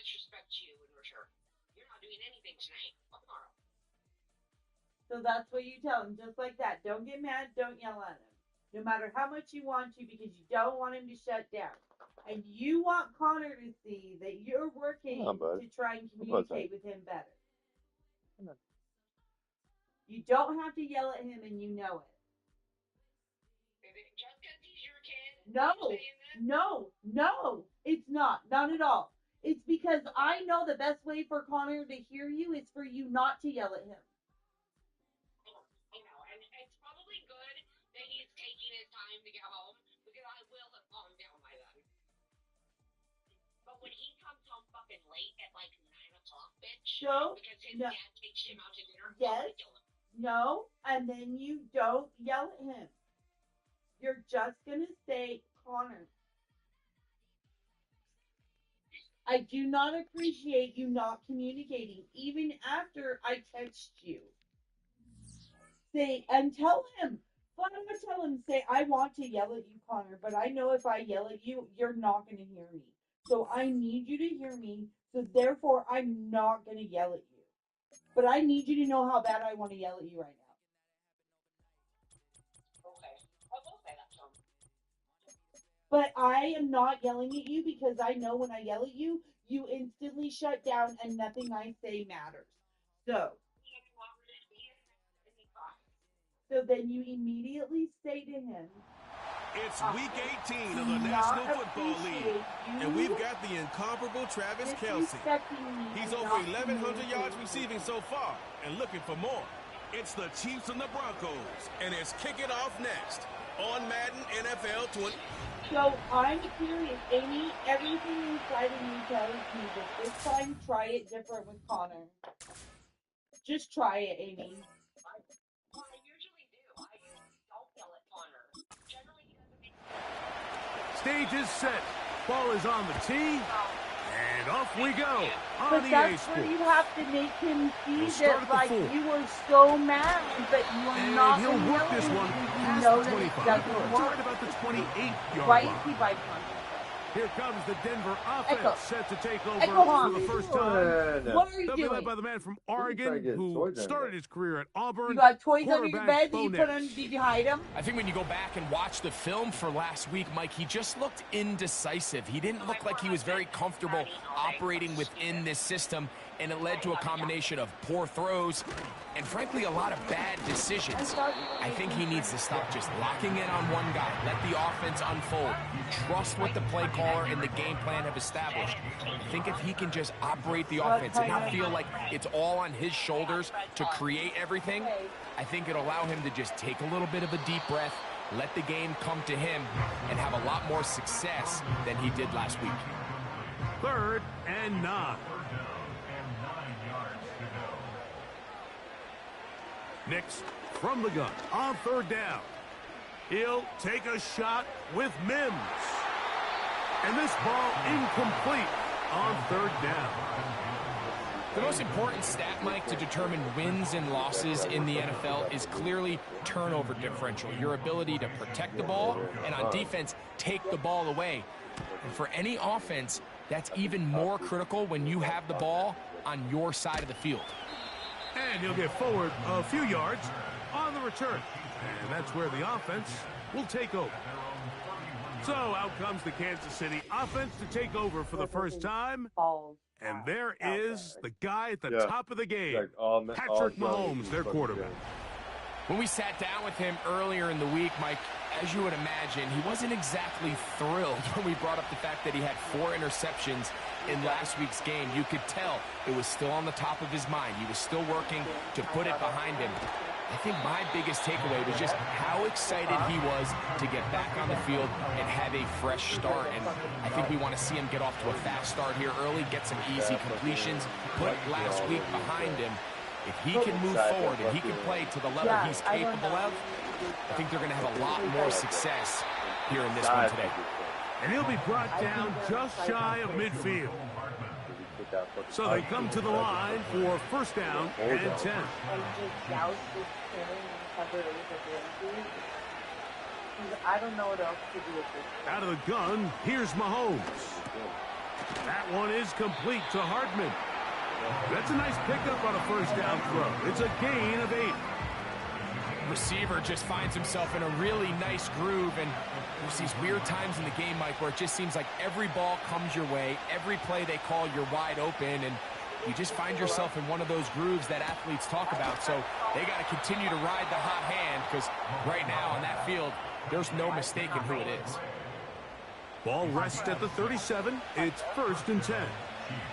disrespect you in return. You're not doing anything tonight. Tomorrow. So that's what you tell him, just like that. Don't get mad. Don't yell at him. No matter how much you want to, because you don't want him to shut down. And you want Connor to see that you're working to try and communicate with him better. You don't have to yell at him, and you know it. Is it just because he's your kid? No, it's not. Not at all. It's because I know the best way for Connor to hear you is for you not to yell at him. I know, and it's probably good that he's taking his time to get home, because I will have calmed down by then. But when he comes home fucking late at like 9 o'clock, bitch, because his dad takes him out to dinner, I'm gonna kill him. No, and then you don't yell at him. You're just gonna say, Connor, I do not appreciate you not communicating, even after I text you. Say, and tell him, say, I want to yell at you, Connor, but I know if I yell at you, you're not going to hear me. So I need you to hear me, so therefore I'm not going to yell at you. But I need you to know how bad I want to yell at you right now. Okay, I will say that to him. But I am not yelling at you because I know when I yell at you, you instantly shut down and nothing I say matters. So then you immediately say to him, it's week 18 of the National Football League, and we've got the incomparable Travis Kelce. He's over 1,100 yards receiving so far and looking for more. It's the Chiefs and the Broncos, and it's Kick It Off next on Madden NFL 20. So I'm curious, Amy, everything inside of me tells me that this time try it different with Connor. Just try it, Amy. Stage is set. Ball is on the tee. And off we go. But that's where you have to make him see that, like, you were so mad, but you are not going to work this one past the 25. Right about the 28-yard Why is he by contact? Here comes the Denver offense set to take over for the first time. What are you They'll doing? be led by the man from Oregon who started his career at Auburn. You got toys under your bed that you put on behind him? I think when you go back and watch the film for last week, Mike, he just looked indecisive. He didn't look like he was very comfortable operating within this system, and it led to a combination of poor throws and, frankly, a lot of bad decisions. I think he needs to stop just locking in on one guy. Let the offense unfold. Trust what the play caller and the game plan have established. I think if he can just operate the offense and not feel like it's all on his shoulders to create everything, I think it'll allow him to just take a little bit of a deep breath, let the game come to him, and have a lot more success than he did last week. 3rd and 9. Nix from the gun on 3rd down. He'll take a shot with Mims. And this ball incomplete on 3rd down. The most important stat, Mike, to determine wins and losses in the NFL is clearly turnover differential, your ability to protect the ball and on defense take the ball away. And for any offense, that's even more critical when you have the ball on your side of the field. And he'll get forward a few yards on the return. And that's where the offense will take over. So out comes the Kansas City offense to take over for the first time. And there is the guy at the top of the game, Patrick Mahomes, their quarterback. When we sat down with him earlier in the week, Mike, as you would imagine, he wasn't exactly thrilled when we brought up the fact that he had 4 interceptions in last week's game. You could tell it was still on the top of his mind. He was still working to put it behind him. I think my biggest takeaway was just how excited he was to get back on the field and have a fresh start. And I think we want to see him get off to a fast start here early, get some easy completions, put last week behind him. If he can move forward and he can play to the level he's capable of, I think they're going to have a lot more success here in this one today. And he'll be brought down just shy of midfield. So they come to the line for 1st down and 10. I don't know what else to do with this. Out of the gun, here's Mahomes. That one is complete to Hardman. That's a nice pickup on a first down throw. It's a gain of 8. Receiver just finds himself in a really nice groove, and there's these weird times in the game, Mike, where it just seems like every ball comes your way, every play they call, you're wide open, and you just find yourself in one of those grooves that athletes talk about. So they got to continue to ride the hot hand, because right now on that field, there's no mistaking who it is. Ball rests at the 37. It's 1st and 10.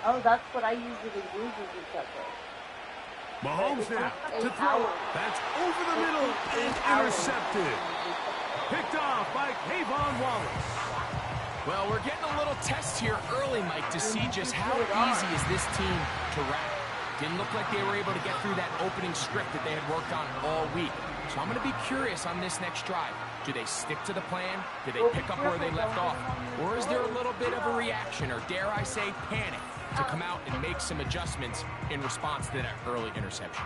Oh, that's what I usually use as a checker. Mahomes now to throw. That's over the middle and intercepted. Picked off by Kayvon Wallace. Well, we're getting a little test here early, Mike, to see just how easy is this team to wrap. Didn't look like they were able to get through that opening script that they had worked on all week. So I'm going to be curious on this next drive. Do they stick to the plan? Do they pick up where they left off? Or is there a little bit of a reaction, or dare I say panic, to come out and make some adjustments in response to that early interception?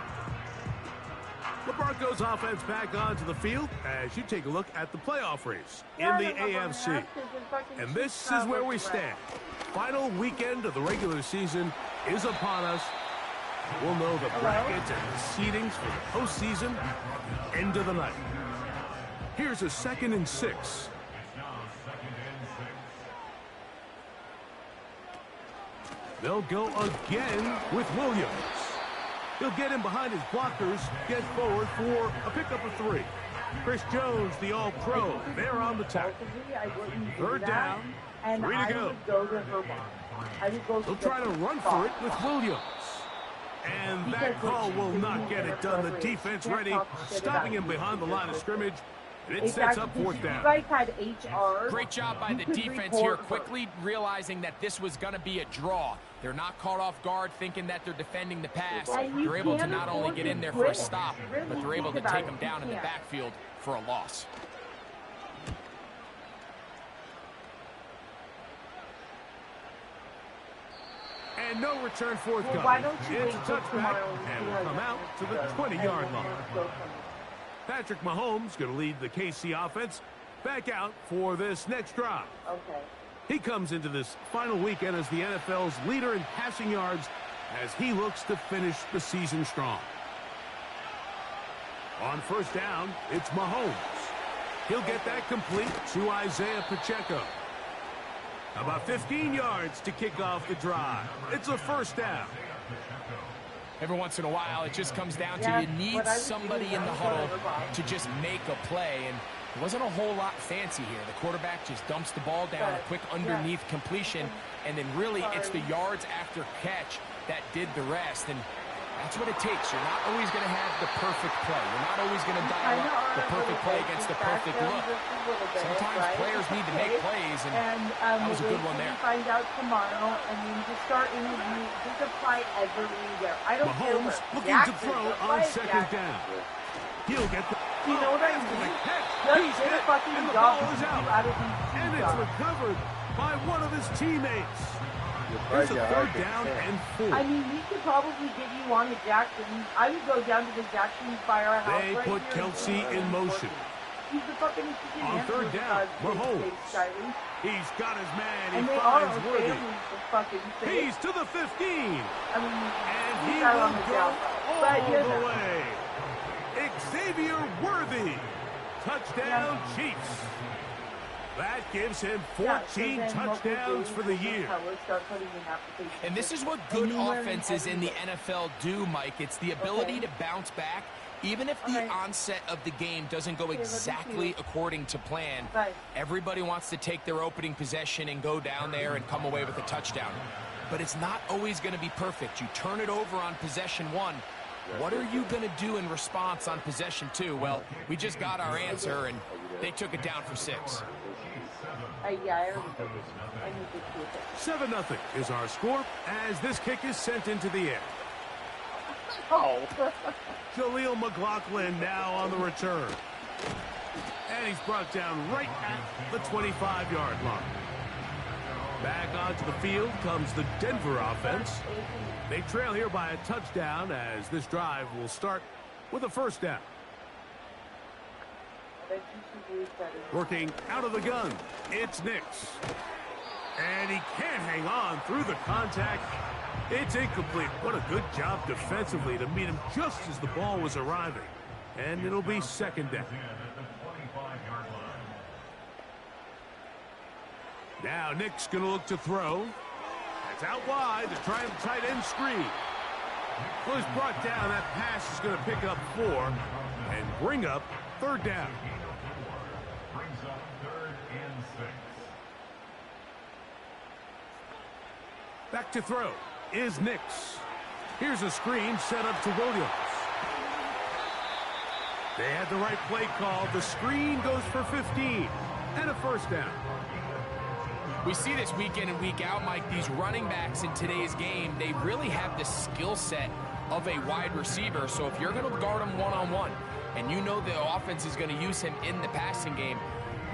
The Broncos offense back onto the field as you take a look at the playoff race in the AFC. And this is where we stand. Final weekend of the regular season is upon us. We'll know the brackets and the seedings for the postseason end of the night. Here's a 2nd and 6. They'll go again with Williams. He'll get in behind his blockers, get forward for a pickup of 3. Chris Jones, the All-Pro, there on the tackle. 3rd down, 3 to go. They'll try to run for it with Williams. And that call will not get it done. The defense ready, stopping him behind the line of scrimmage. And it sets up 4th down. You guys had HR. Great job by the defense here, quickly realizing that this was going to be a draw. They're not caught off guard thinking that they're defending the pass. They're able to not only get in there for a stop, but they're able to take them down in the backfield for a loss. And no return forthcoming. Well, why don't you it's a wait till touchback, tomorrow and will come out to the 20-yard line. Patrick Mahomes going to lead the KC offense back out for this next drive. Okay. He comes into this final weekend as the NFL's leader in passing yards as he looks to finish the season strong. On 1st down, it's Mahomes. He'll get that complete to Isaiah Pacheco. About 15 yards to kick off the drive. It's a 1st down. Every once in a while, it just comes down to you need somebody in the huddle to just make a play. And it wasn't a whole lot fancy here. The quarterback just dumps the ball down, a quick underneath completion, and then really it's the yards after catch that did the rest. And that's what it takes. You're not always going to have the perfect play. You're not always going to dial up the perfect play against the perfect look. Sometimes players need to make plays, and that was a good one there. Find out tomorrow, and then just start interviewing. Just apply everywhere. I don't care. Mahomes looking to throw on 2nd down. He'll get the... You know what I mean? Just get a fucking job out of these. And it's recovered by one of his teammates. There's a 3rd down and 4. I mean, we could probably get you on the Jackson. I would go down to the Jackson firehouse. They put Kelsey in motion. He's the fucking on 3rd down, Mahomes. He's got his man. He finds Worthy. He's to the 15. I mean, and he will go all the way. Xavier Worthy. Touchdown, Chiefs. That gives him 14 touchdowns for the year. And this is what good offenses in the NFL do, Mike. It's the ability to bounce back. Even if the onset of the game doesn't go exactly according to plan, everybody wants to take their opening possession and go down there and come away with a touchdown. But it's not always going to be perfect. You turn it over on possession 1. What are you going to do in response on possession 2? Well, we just got our answer, and they took it down for 6. Yeah, I need to see it. 7-0 is our score as this kick is sent into the air. Oh. Jaleel McLaughlin now on the return. And he's brought down right at the 25-yard line. Back onto the field comes the Denver offense. They trail here by a touchdown as this drive will start with a 1st down. Working out of the gun, it's Nix. And he can't hang on through the contact. It's incomplete. What a good job defensively to meet him just as the ball was arriving. And it'll be second down. Now Nick's going to look to throw. That's out wide to try and tight end screen. Well, he's brought down. That pass is going to pick up 4 and bring up third down. Brings up 3rd and 6. Back to throw is Nix. Here's a screen set up to Williams. They had the right play call. The screen goes for 15 and a first down. We see this week in and week out, Mike. These running backs in today's game, they really have the skill set of a wide receiver. So if you're going to guard him one-on-one and you know the offense is going to use him in the passing game,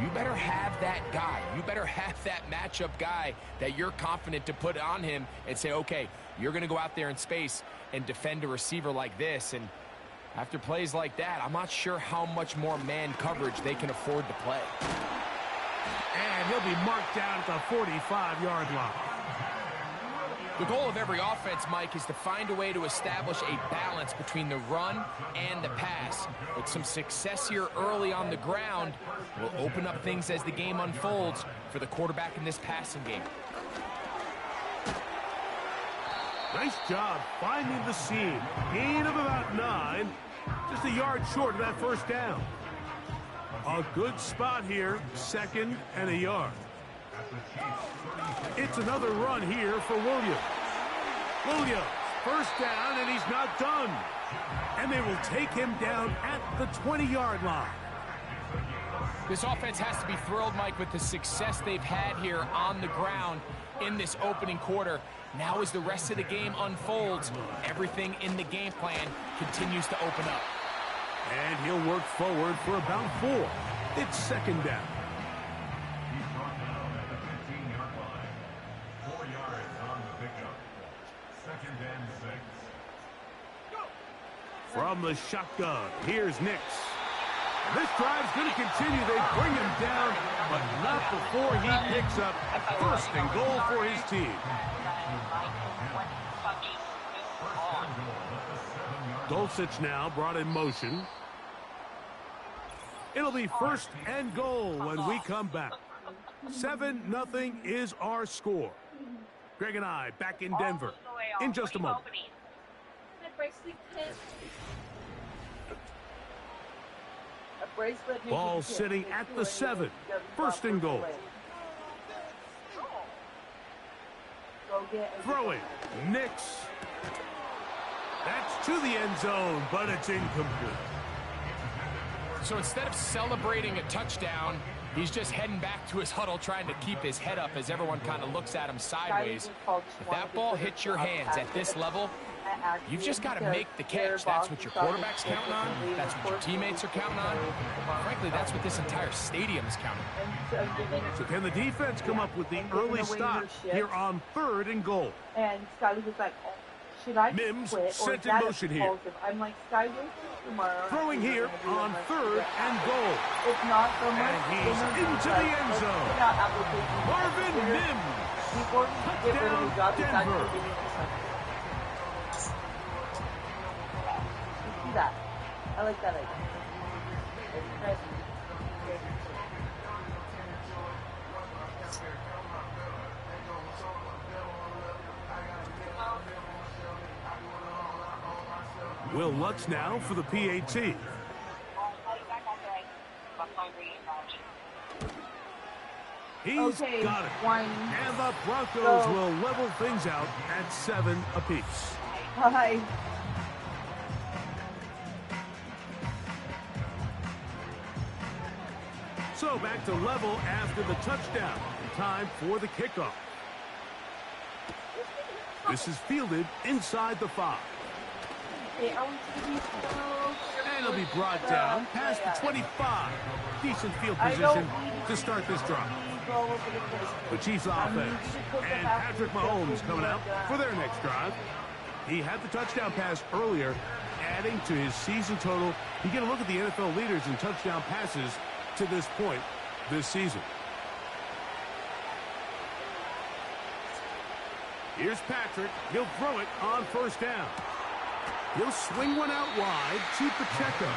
you better have that guy. You better have that matchup guy that you're confident to put on him and say, okay, you're going to go out there in space and defend a receiver like this. And after plays like that, I'm not sure how much more man coverage they can afford to play. And he'll be marked down at the 45-yard line. The goal of every offense, Mike, is to find a way to establish a balance between the run and the pass. With some success here early on the ground will open up things as the game unfolds for the quarterback in this passing game. Nice job finding the seam. Gain of about 9. Just a yard short of that first down. A good spot here. 2nd and a yard. It's another run here for Williams. Williams, first down, and he's not done. And they will take him down at the 20-yard line. This offense has to be thrilled, Mike, with the success they've had here on the ground in this opening quarter. Now as the rest of the game unfolds, everything in the game plan continues to open up. And he'll work forward for about 4. It's second down. He's brought down at the 15-yard line. 4 yards on the pickup. 2nd and 6. From the shotgun, here's Nix. This drive's going to continue. They bring him down, but not before he picks up first and goal for his team. Dulcich now brought in motion. It'll be first and goal when we come back. 7-0 is our score. Greg and I back in Denver in just a moment. Ball sitting at the 7. First and goal. Throwing. Nix. That's to the end zone, but it's incomplete. So instead of celebrating a touchdown, he's just heading back to his huddle trying to keep his head up as everyone kind of looks at him sideways. If that ball hits your hands at this level, you've just got to make the catch. That's what your quarterback's counting on. That's what your teammates are counting on. Frankly, that's what this entire stadium's counting on. So can the defense come up with the early stop here on 3rd and goal? And Scotty was like, oh, should I Mims quit? sent in motion here. I'm like, Sky, tomorrow. Throwing here on 3rd and goal. If not so much, and he's into the end zone. Marvin Mims. Touchdown, Denver. That. I like that idea. Will Lutz now for the PAT. He's got it. And the Broncos will level things out at 7 apiece. Hi. So back to level after the touchdown. Time for the kickoff. This is fielded inside the 5. And it'll be brought down past the 25. Decent field position to start this drive. The Chiefs offense and Patrick Mahomes coming out for their next drive. He had the touchdown pass earlier, adding to his season total. You get a look at the NFL leaders in touchdown passes to this point this season. Here's Patrick. He'll throw it on first down. He'll swing one out wide to Pacheco.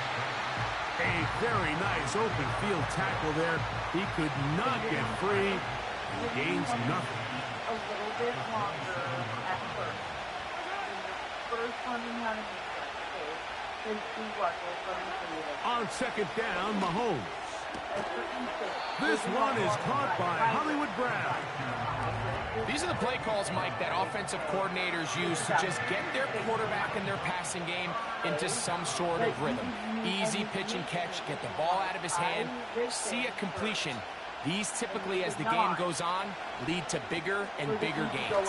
A very nice open field tackle there. He could not get free and gains nothing. A little bit longer at first. First one in how to make that. On second down, Mahomes. This one is caught by Hollywood Brown. These are the play calls, Mike, that offensive coordinators use to just get their quarterback and their passing game into some sort of rhythm. Easy pitch and catch, get the ball out of his hand, see a completion. These typically, as the game goes on, lead to bigger and bigger gains.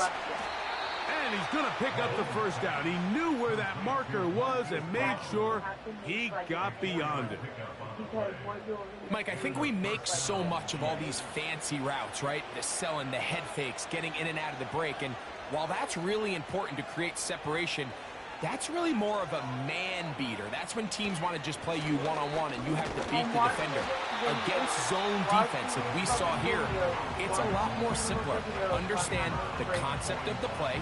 And he's going to pick up the first down. He knew where that marker was and made sure he got beyond it. Mike, I think we make so much of all these fancy routes, right? The selling, the head fakes, getting in and out of the break. And while that's really important to create separation, that's really more of a man beater. That's when teams want to just play you one-on-one and you have to beat the defender. Against zone defense, like we saw here, it's a lot more simpler. Understand the concept of the play,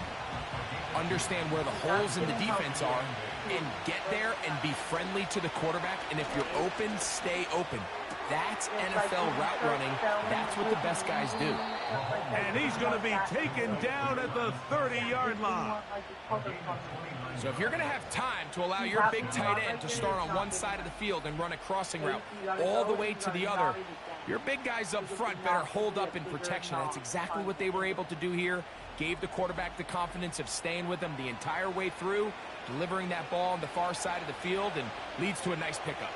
understand where the holes in the defense are, and get there and be friendly to the quarterback. And if you're open, stay open. That's NFL route running. That's what the best guys do. And he's going to be taken down at the 30-yard line. So if you're going to have time to allow your big tight end to start on one side of the field and run a crossing route all the way to the other, your big guys up front better hold up in protection. That's exactly what they were able to do here. Gave the quarterback the confidence of staying with him the entire way through, delivering that ball on the far side of the field, and leads to a nice pickup.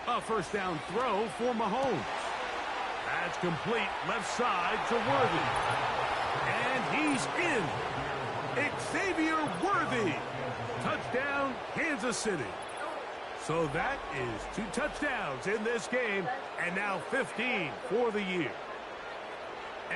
A first down throw for Mahomes. That's complete left side to Worthy. And he's in. Xavier Worthy. Touchdown, Kansas City. So that is 2 touchdowns in this game, and now 15 for the year.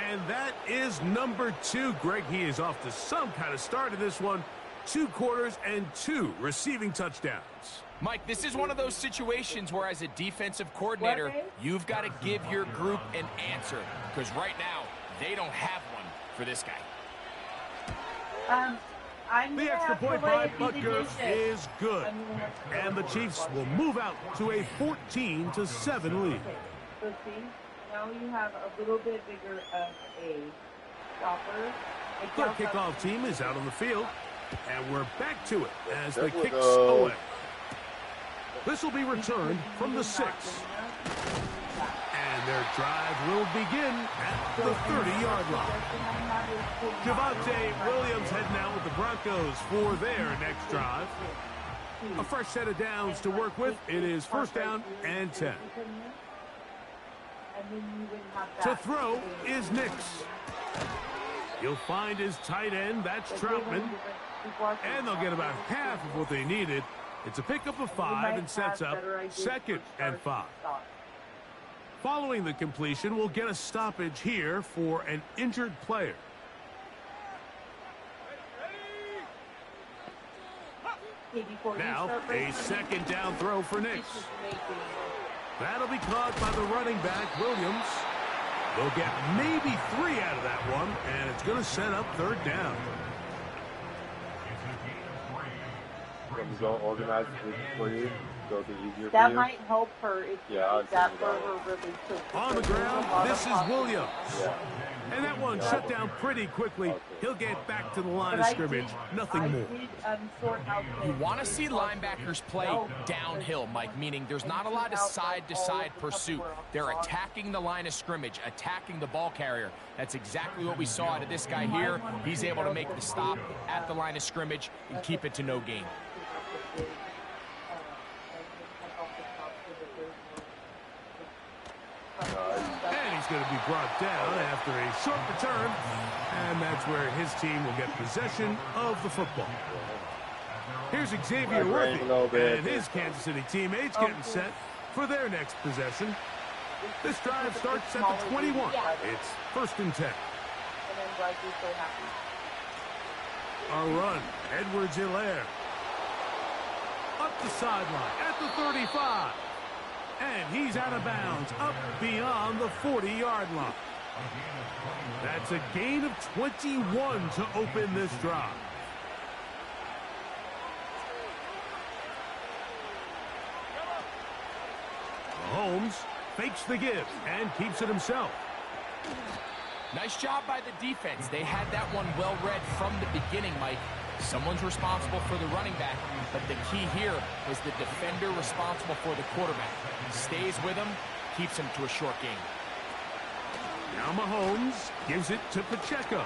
And that is number 2. Greg, he is off to some kind of start in this one. 2 quarters and 2 receiving touchdowns. Mike, this is one of those situations where as a defensive coordinator, you've got to give your group an answer. Because right now, they don't have one for this guy. The extra point by Butker is good. And the Chiefs will move out to a 14-7 lead. So see, now you have a little bit bigger of a stopper. The kickoff team is out on the field. And we're back to it as the kicks away. This will be returned from the 6. And their drive will begin at the 30-yard line. Javonte Williams heading out with the Broncos for their next drive. A fresh set of downs to work with. It is first down and 10. To throw is Nix. He'll find his tight end. That's Troutman. And they'll get about half of what they needed. It's a pickup of 5 and sets up 2nd and 5. Following the completion, we'll get a stoppage here for an injured player. Now, a second down throw for Nix. That'll be caught by the running back, Williams. They'll get maybe 3 out of that one, and it's going to set up 3rd down. I'm going to organize this for you. So it'll be easier that for you. might help her if that burger really took. On the ground, this is Williams. Yeah. And that one shut down pretty quickly. Okay. He'll get back to the line of scrimmage. Nothing more. You want to see linebackers play downhill, Mike, meaning there's not a lot of side-to-side pursuit. They're attacking the line of scrimmage, attacking the ball carrier. That's exactly what we saw out of this guy here. He's able to make the stop at the line of scrimmage and keep it to no gain. And he's going to be brought down after a short return. And that's where his team will get possession of the football. Here's Xavier Worthy and his Kansas City teammates getting set for their next possession. This drive starts at the 21. It's 1st and 10. A run. Edwards-Helaire. Up the sideline at the 35. And he's out of bounds, up beyond the 40-yard line. That's a gain of 21 to open this drive. Mahomes fakes the give and keeps it himself. Nice job by the defense. They had that one well read from the beginning, Mike. Someone's responsible for the running back, but the key here was the defender responsible for the quarterback. Stays with him, keeps him to a short gain. Now Mahomes gives it to Pacheco.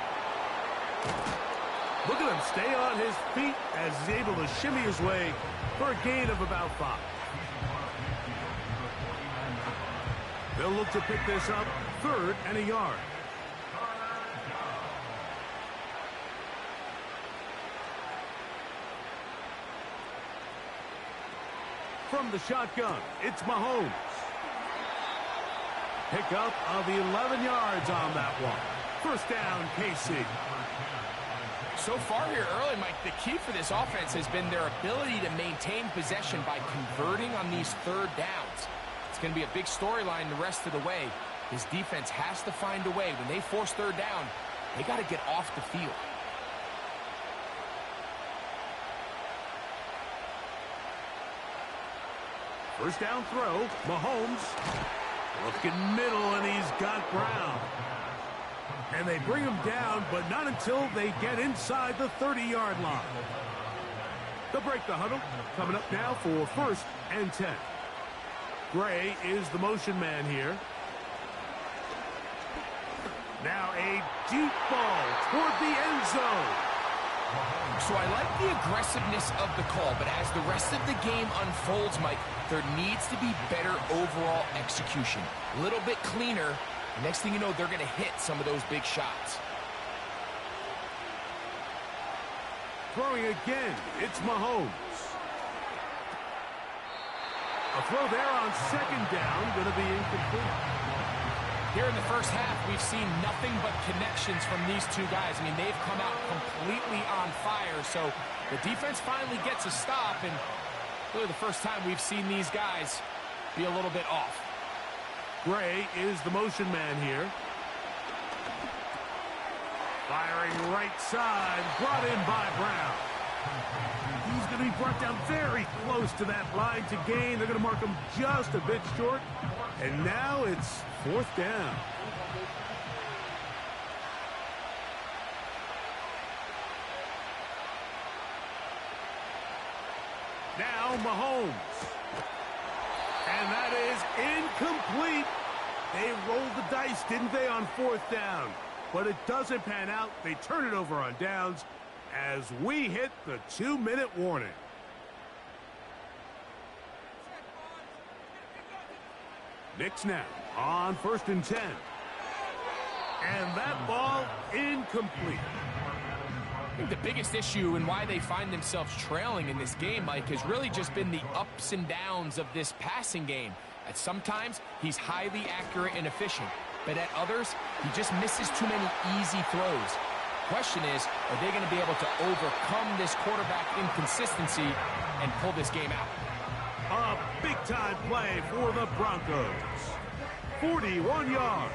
Look at him stay on his feet as he's able to shimmy his way for a gain of about 5. They'll look to pick this up, 3rd and a yard. From the shotgun, it's Mahomes. Pickup of 11 yards on that one. First down, KC. So far here early, Mike, the key for this offense has been their ability to maintain possession by converting on these 3rd downs. It's going to be a big storyline the rest of the way. This defense has to find a way. When they force 3rd down, they got to get off the field. First down throw, Mahomes. Looking middle, and he's got Brown. And they bring him down, but not until they get inside the 30-yard line. They'll break the huddle. Coming up now for 1st and 10. Gray is the motion man here. Now a deep ball toward the end zone. So I like the aggressiveness of the call, but as the rest of the game unfolds, Mike, there needs to be better overall execution. A little bit cleaner. Next thing you know, they're going to hit some of those big shots. Throwing again, it's Mahomes. A throw there on 2nd down, going to be incomplete. Here in the first half, we've seen nothing but connections from these two guys. I mean, they've come out completely on fire, so the defense finally gets a stop, and really the first time we've seen these guys be a little bit off. Gray is the motion man here. Firing right side, brought in by Brown. He's going to be brought down very close to that line to gain. They're going to mark him just a bit short. And now it's 4th down. Now Mahomes. And that is incomplete. They rolled the dice, didn't they, on 4th down? But it doesn't pan out. They turn it over on downs as we hit the 2-minute warning. Knicks now on 1st and 10. And that ball incomplete. I think the biggest issue and why they find themselves trailing in this game, Mike, has really just been the ups and downs of this passing game. At sometimes, he's highly accurate and efficient, but at others, he just misses too many easy throws. Question is, are they going to be able to overcome this quarterback inconsistency and pull this game out? A big-time play for the Broncos. 41 yards.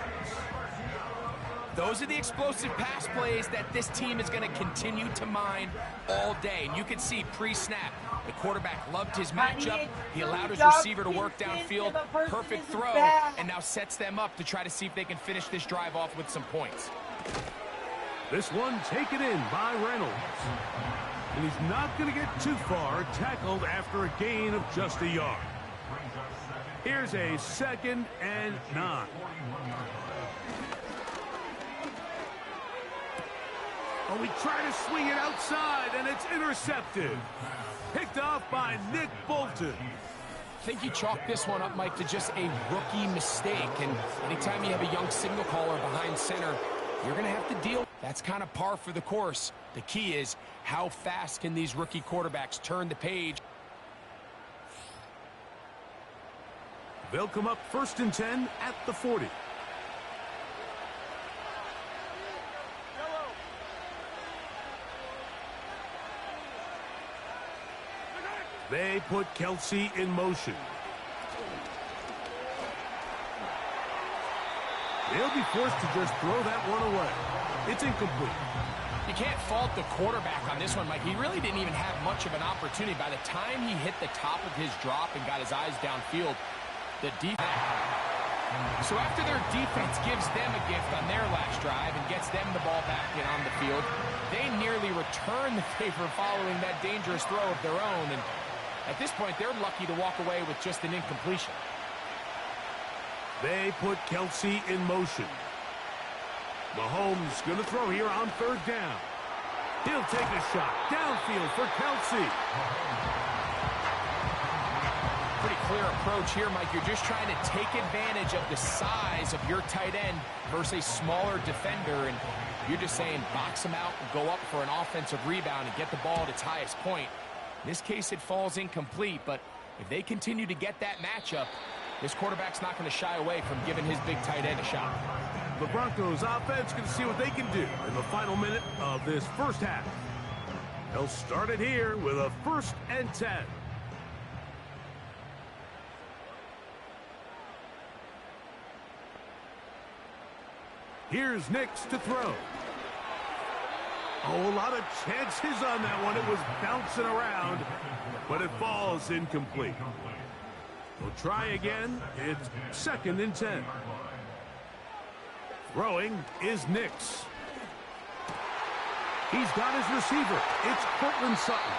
Those are the explosive pass plays that this team is going to continue to mine all day. And you can see pre-snap, the quarterback loved his matchup. He allowed his receiver to work downfield. Perfect throw. And now sets them up to try to see if they can finish this drive off with some points. This one taken in by Reynolds. And he's not going to get too far, tackled after a gain of just a yard. Here's a 2nd and 9. Oh, we try to swing it outside, and it's intercepted. Picked off by Nick Bolton. I think you chalk this one up, Mike, to just a rookie mistake. And anytime you have a young signal caller behind center, you're going to have to deal. That's kind of par for the course. The key is how fast can these rookie quarterbacks turn the page. They'll come up 1st and 10 at the 40. They put Kelsey in motion. They'll be forced to just throw that one away. It's incomplete. You can't fault the quarterback on this one, Mike. He really didn't even have much of an opportunity. By the time he hit the top of his drop and got his eyes downfield, the defense. So after their defense gives them a gift on their last drive and gets them the ball back in on the field, they nearly return the favor following that dangerous throw of their own. And at this point, they're lucky to walk away with just an incompletion. They put Kelce in motion. Mahomes going to throw here on third down. He'll take a shot downfield for Kelce. Pretty clear approach here, Mike. You're just trying to take advantage of the size of your tight end versus a smaller defender, and you're just saying box him out and go up for an offensive rebound and get the ball at its highest point. In this case, it falls incomplete, but if they continue to get that matchup, this quarterback's not going to shy away from giving his big tight end a shot. The Broncos offense can see what they can do in the final minute of this first half. They'll start it here with a 1st and 10. Here's Nix to throw. Oh, a lot of chances on that one. It was bouncing around, but it falls incomplete. We'll try again. It's 2nd and 10. Throwing is Nix. He's got his receiver. It's Cortland Sutton.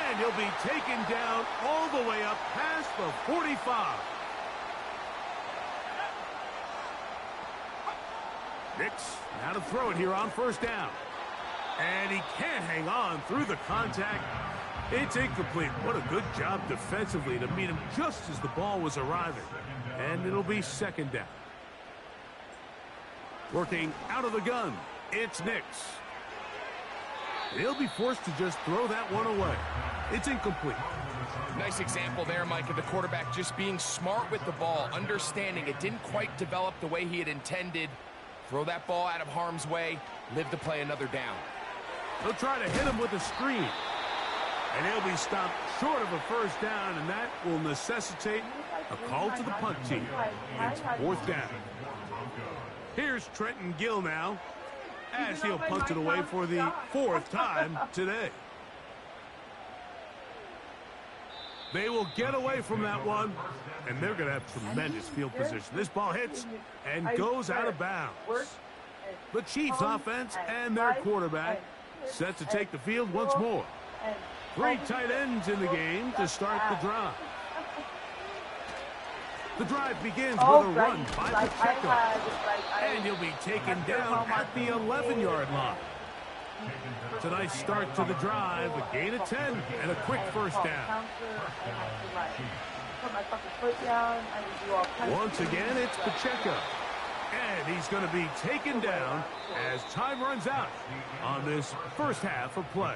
And he'll be taken down all the way up past the 45. Nix now to throw it here on 1st down. And he can't hang on through the contact. It's incomplete. What a good job defensively to meet him just as the ball was arriving. And it'll be 2nd down. Working out of the gun, it's Nix. He'll be forced to just throw that one away. It's incomplete. Nice example there, Mike, of the quarterback just being smart with the ball, understanding it didn't quite develop the way he had intended. Throw that ball out of harm's way, live to play another down. They'll try to hit him with a screen. And he'll be stopped short of a 1st down, and that will necessitate a call to the punt team. It's 4th down. Here's Trenton Gill now, as he'll punt it away for the 4th time today. They will get away from that one, and they're going to have tremendous field position. This ball hits and goes out of bounds. The Chiefs offense and their quarterback set to take the field once more. 3 tight ends in the game to start the drive. The drive begins with a run by Pacheco. And he'll be taken down at the 11-yard line. It's a nice start to the drive, a gain of 10, and a quick 1st down. Once again, it's Pacheco. And he's going to be taken down as time runs out on this first half of play.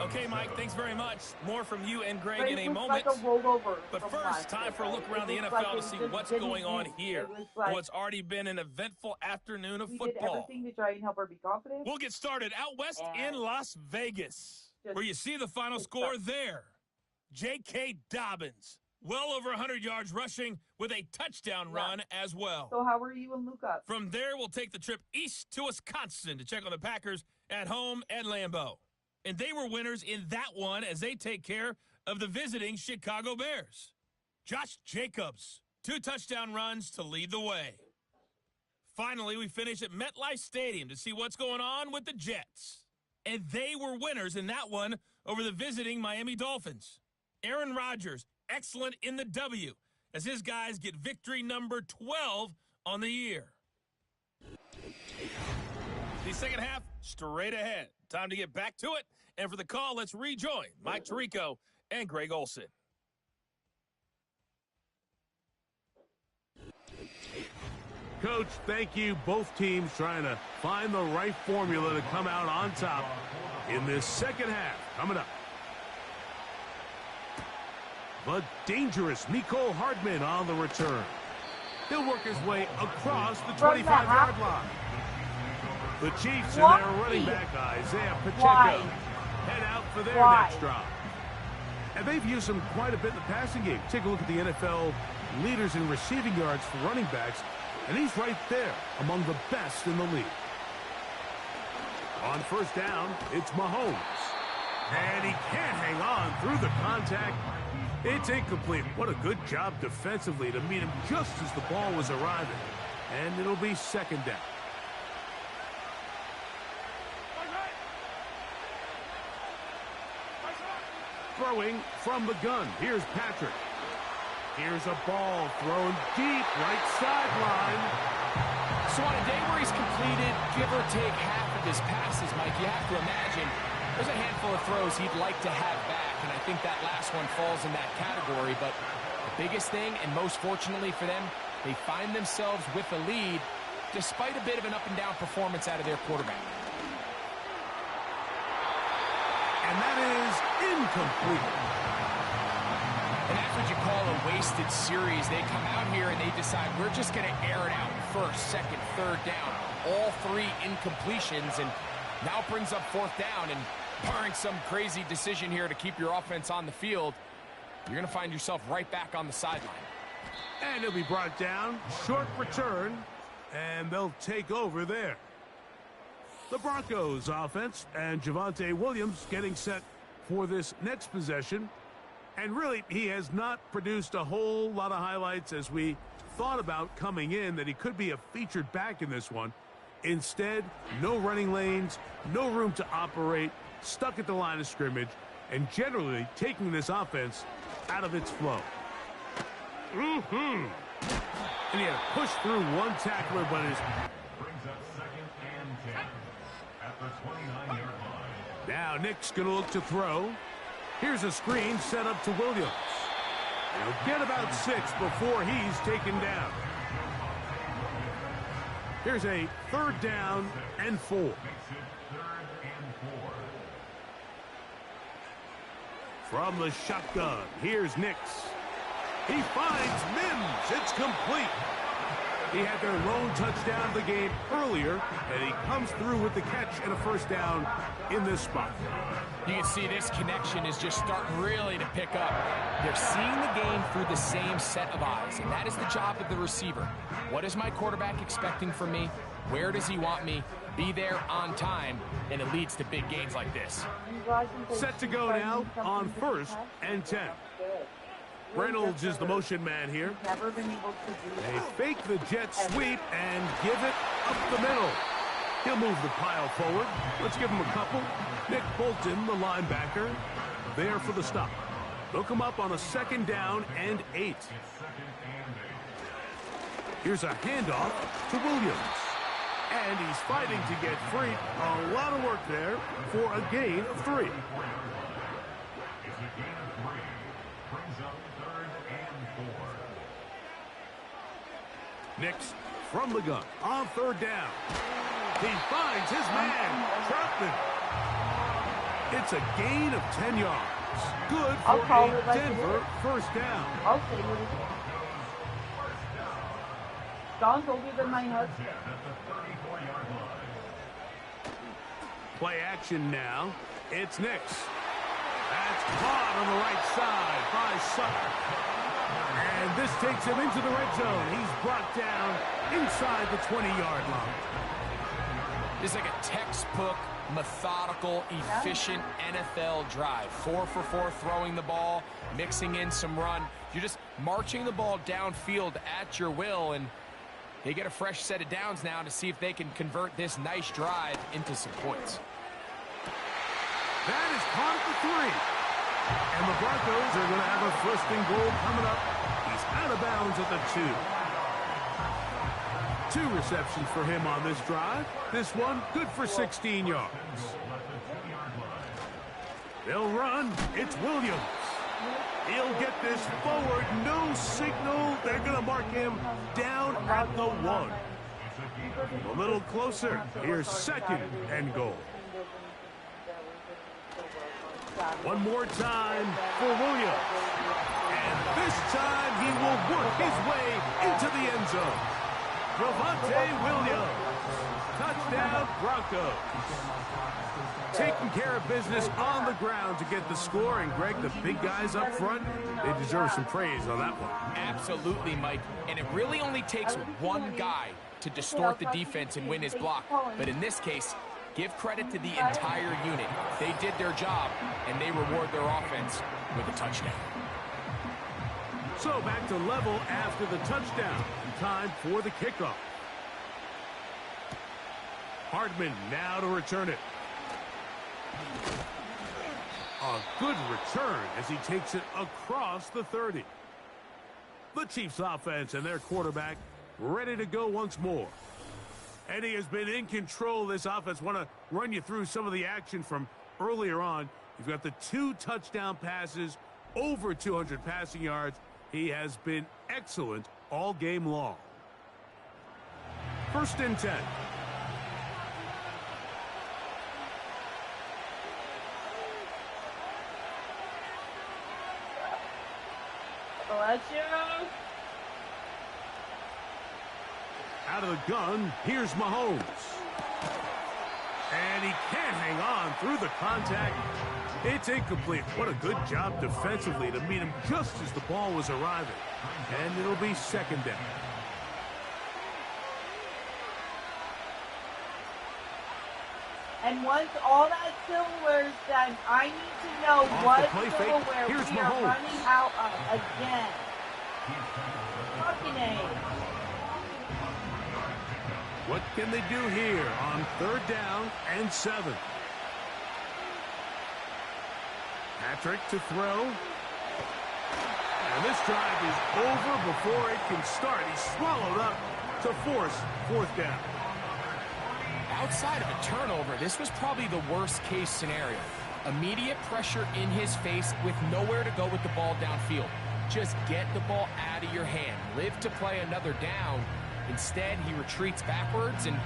Okay, Mike, thanks very much. More from you and Greg in a moment. But first, time for a look around the NFL to see what's going on here. What's already been an eventful afternoon of football. We'll get started out west in Las Vegas, where you see the final score there. J.K. Dobbins, well over 100 yards rushing with a touchdown run as well. So how are you and Luca? From there, we'll take the trip east to Wisconsin to check on the Packers at home at Lambeau. And they were winners in that one as they take care of the visiting Chicago Bears. Josh Jacobs, 2 touchdown runs to lead the way. Finally, we finish at MetLife Stadium to see what's going on with the Jets. And they were winners in that one over the visiting Miami Dolphins. Aaron Rodgers, excellent in the W, as his guys get victory number 12 on the year. The second half, straight ahead. Time to get back to it. And for the call, let's rejoin Mike Tirico and Greg Olsen. Coach, thank you. Both teams trying to find the right formula to come out on top in this second half. Coming up. The dangerous Mecole Hardman on the return. He'll work his way across the 25-yard line. The Chiefs and their running back, Isaiah Pacheco, head out for their next drive. And they've used him quite a bit in the passing game. Take a look at the NFL leaders in receiving yards for running backs, and he's right there among the best in the league. On first down, it's Mahomes. And he can't hang on through the contact. It's incomplete. What a good job defensively to meet him just as the ball was arriving. And it'll be second down. Throwing from the gun. Here's Patrick. Here's a ball thrown deep right sideline. So on a day where he's completed, give or take half of his passes, Mike, you have to imagine there's a handful of throws he'd like to have back, and I think that last one falls in that category. But the biggest thing, and most fortunately for them, they find themselves with a lead despite a bit of an up-and-down performance out of their quarterback. And that is incomplete. And that's what you call a wasted series. They come out here and they decide we're just going to air it out first, second, third down. All three incompletions, and now brings up fourth down. And barring some crazy decision here to keep your offense on the field, you're going to find yourself right back on the sideline. And he'll be brought down. Short return. And they'll take over there. The Broncos offense and Javonte Williams getting set for this next possession. And really, he has not produced a whole lot of highlights as we thought about coming in, that he could be a featured back in this one. Instead, no running lanes, no room to operate, stuck at the line of scrimmage, and generally taking this offense out of its flow. And he had to push through one tackler, but his... Brings up second and 10 at the 29-yard line. Now Nick's going to look to throw. Here's a screen set up to Williams. He'll get about 6 before he's taken down. Here's a third down and 4. Makes it third and 4. From the shotgun, here's Nix. He finds Mims. It's complete. He had their lone touchdown of the game earlier, and he comes through with the catch and a first down in this spot. You can see this connection is just starting really to pick up. They're seeing the game through the same set of eyes, and that is the job of the receiver. What is my quarterback expecting from me? Where does he want me? Be there on time, and it leads to big gains like this. Set to go now on first and 10. Reynolds is the motion man here. They fake the jet sweep and give it up the middle. He'll move the pile forward. Let's give him a couple. Nick Bolton, the linebacker, there for the stop. They'll come up on a second down and 8. Here's a handoff to Williams. And he's fighting to get free. A lot of work there for a gain of 3. Nix from the gun on third down. He finds his man, Troutman. It's a gain of 10 yards. Good for a Denver first down. I'll say what it is. Don's older than my husband. Play action now. It's Nix. That's caught on the right side by Sutter. And this takes him into the red zone. He's brought down inside the 20-yard line. This is like a textbook, methodical, efficient NFL drive. 4 for 4 throwing the ball, mixing in some run. You're just marching the ball downfield at your will, and they get a fresh set of downs now to see if they can convert this nice drive into some points. That is caught at the 3. And the Broncos are going to have a first and goal coming up. He's out of bounds at the 2. 2 receptions for him on this drive. This one good for 16 yards. They'll run. It's Williams. He'll get this forward. No signal. They're going to mark him down at the 1. A little closer. Here's second and goal. One more time for Williams. And this time he will work his way into the end zone. Javonte Williams Touchdown, Broncos. Taking care of business on the ground to get the score. And, Greg, the big guys up front, they deserve some praise on that one. Absolutely, Mike. And it really only takes one guy to distort the defense and win his block. But in this case, give credit to the entire unit. They did their job, and they reward their offense with a touchdown. So back to level after the touchdown. Time for the kickoff. Hardman now to return it. A good return as he takes it across the 30. The Chiefs offense and their quarterback ready to go once more. Eddie has been in control of this offense. Want to run you through some of the action from earlier on. You've got the 2 touchdown passes, over 200 passing yards. He has been excellent all game long. 1st and 10. Out of the gun, here's Mahomes. And he can't hang on through the contact. It's incomplete. What a good job defensively to meet him just as the ball was arriving. And it'll be 2nd down. And once all that silverware is done, I need to know what silverware we are running out of again. Fucking A. What can they do here on 3rd down and 7? Patrick to throw. And this drive is over before it can start. He's swallowed up to force 4th down. Outside of a turnover, this was probably the worst-case scenario. Immediate pressure in his face with nowhere to go with the ball downfield. Just get the ball out of your hand. Live to play another down. Instead, he retreats backwards and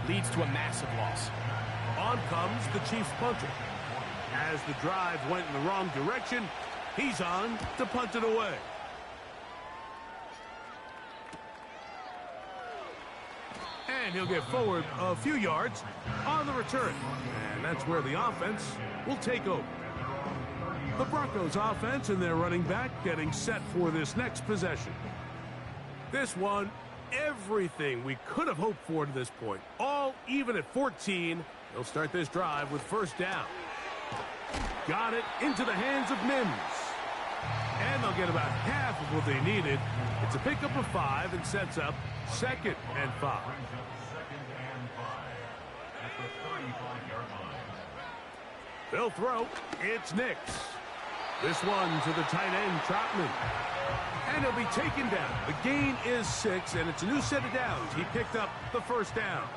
leads to a massive loss. On comes the Chiefs punter. As the drive went in the wrong direction, he's on to punt it away. And he'll get forward a few yards on the return. And that's where the offense will take over. The Broncos offense and their running back getting set for this next possession. This one, everything we could have hoped for to this point. All even at 14. They'll start this drive with 1st down. Got it into the hands of Mims. And they'll get about half of what they needed. It's a pickup of 5 and sets up 2nd and 5. They'll throw. It's Nix. This one to the tight end, Trotman. And he'll be taken down. The gain is 6, and it's a new set of downs. He picked up the 1st down.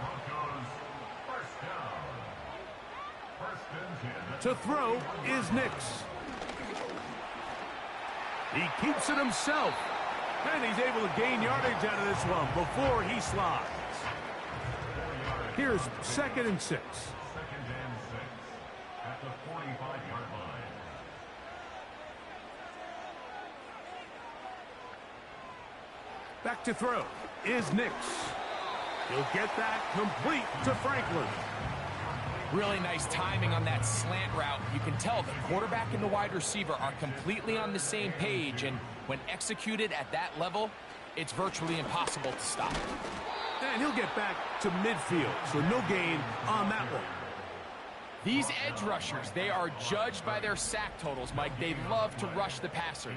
To throw is Nix. He keeps it himself. And he's able to gain yardage out of this one before he slides. Here's 2nd and 6. At the 45-yard line. Back to throw is Nix. He'll get that complete to Franklin. Really nice timing on that slant route. You can tell the quarterback and the wide receiver are completely on the same page, and when executed at that level, it's virtually impossible to stop. And he'll get back to midfield, so no gain on that one. These edge rushers, they are judged by their sack totals, Mike. They love to rush the passer.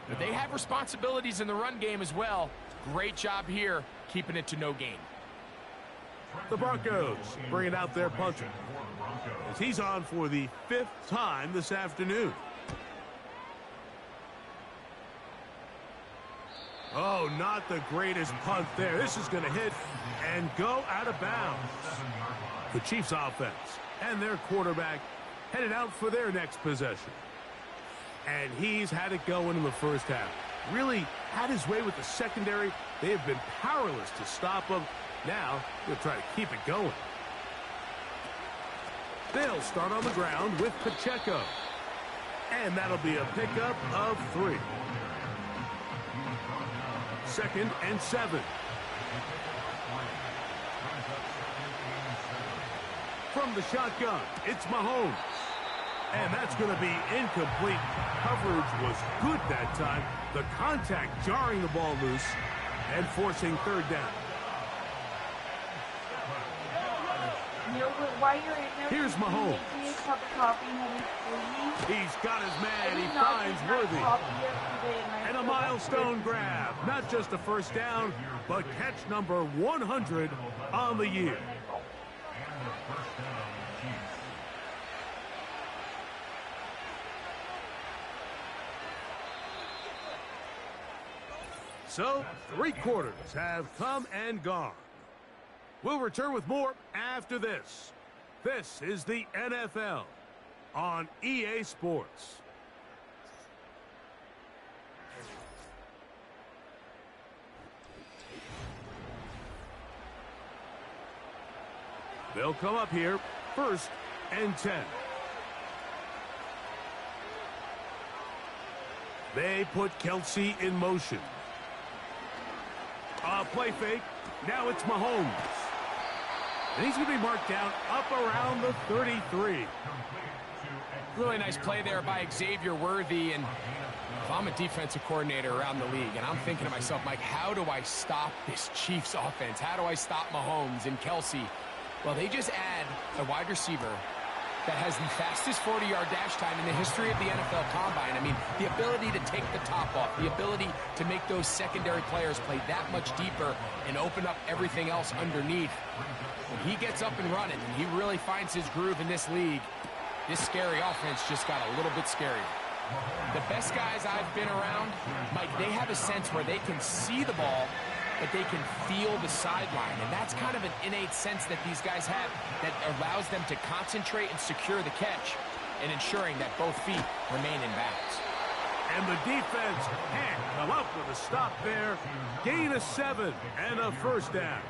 But they have responsibilities in the run game as well. Great job here, keeping it to no gain. The Broncos bringing out their punter as he's on for the 5th time this afternoon. Oh, not the greatest punt there. This is going to hit and go out of bounds. The Chiefs offense and their quarterback headed out for their next possession. And he's had it going in the 1st half. Really had his way with the secondary. They have been powerless to stop him. Now they'll try to keep it going. They'll start on the ground with Pacheco. And that'll be a pickup of 3. 2nd and 7. From the shotgun, it's Mahomes. And that's going to be incomplete. Coverage was good that time. The contact jarring the ball loose and forcing third down. While you're in there, here's Mahomes. He's got his man. He finds Worthy. And a milestone grab. Not just a first down, but catch number 100 on the year. So, 3 quarters have come and gone. We'll return with more after this. This is the NFL on EA Sports. They'll come up here, 1st and 10. They put Kelce in motion. Play fake. Now it's Mahomes. And he's going to be marked down up around the 33. Really nice play there by Xavier Worthy. And if I'm a defensive coordinator around the league, and I'm thinking to myself, Mike, how do I stop this Chiefs offense? How do I stop Mahomes and Kelce? Well, they just add a wide receiver that has the fastest 40-yard dash time in the history of the NFL Combine. I mean, the ability to take the top off, the ability to make those secondary players play that much deeper and open up everything else underneath. When he gets up and running and he really finds his groove in this league, this scary offense just got a little bit scarier. The best guys I've been around, Mike, they have a sense where they can see the ball, but they can feel the sideline. And that's kind of an innate sense that these guys have that allows them to concentrate and secure the catch and ensuring that both feet remain in bounds. And the defense can't come up with a stop there. Gain of 7 and a first down.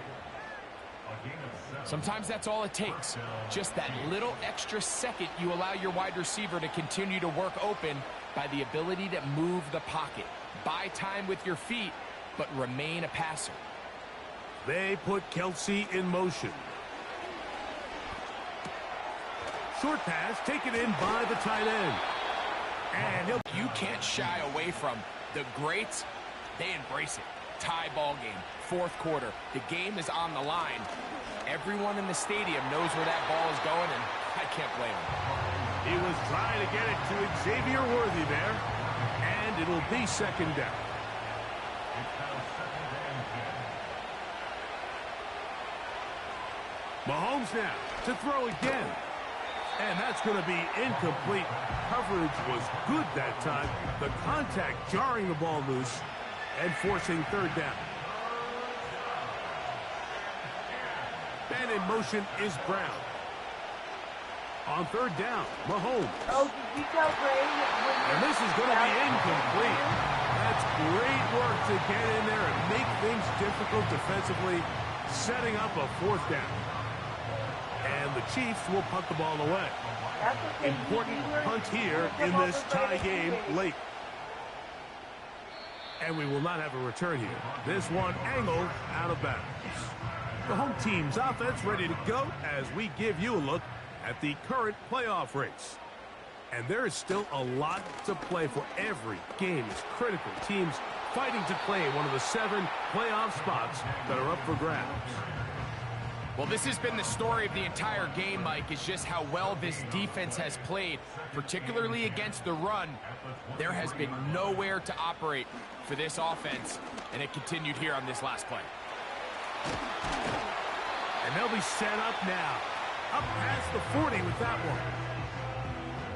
Sometimes that's all it takes. Just that little extra second you allow your wide receiver to continue to work open by the ability to move the pocket. Buy time with your feet, but remain a passer. They put Kelce in motion. Short pass taken in by the tight end. And you can't shy away from the greats. They embrace it. Tie ball game, 4th quarter. The game is on the line. Everyone in the stadium knows where that ball is going, and I can't blame him. He was trying to get it to Xavier Worthy there, and it'll be 2nd down. Mahomes now to throw again. And that's going to be incomplete. Coverage was good that time. The contact jarring the ball loose and forcing 3rd down. And in motion is Brown. On 3rd down, Mahomes. Oh, did you tell Gray? And this is going to be incomplete. That's great work to get in there and make things difficult defensively, setting up a 4th down. And the Chiefs will punt the ball away. Important punt here in this tie game late. And we will not have a return here. This one angled out of bounds. The home team's offense ready to go as we give you a look at the current playoff race. And there is still a lot to play for. Every game is critical. Teams fighting to claim one of the 7 playoff spots that are up for grabs. Well, this has been the story of the entire game, Mike, is just how well this defense has played, particularly against the run. There has been nowhere to operate for this offense, and it continued here on this last play. And they'll be set up now. Up past the 40 with that one.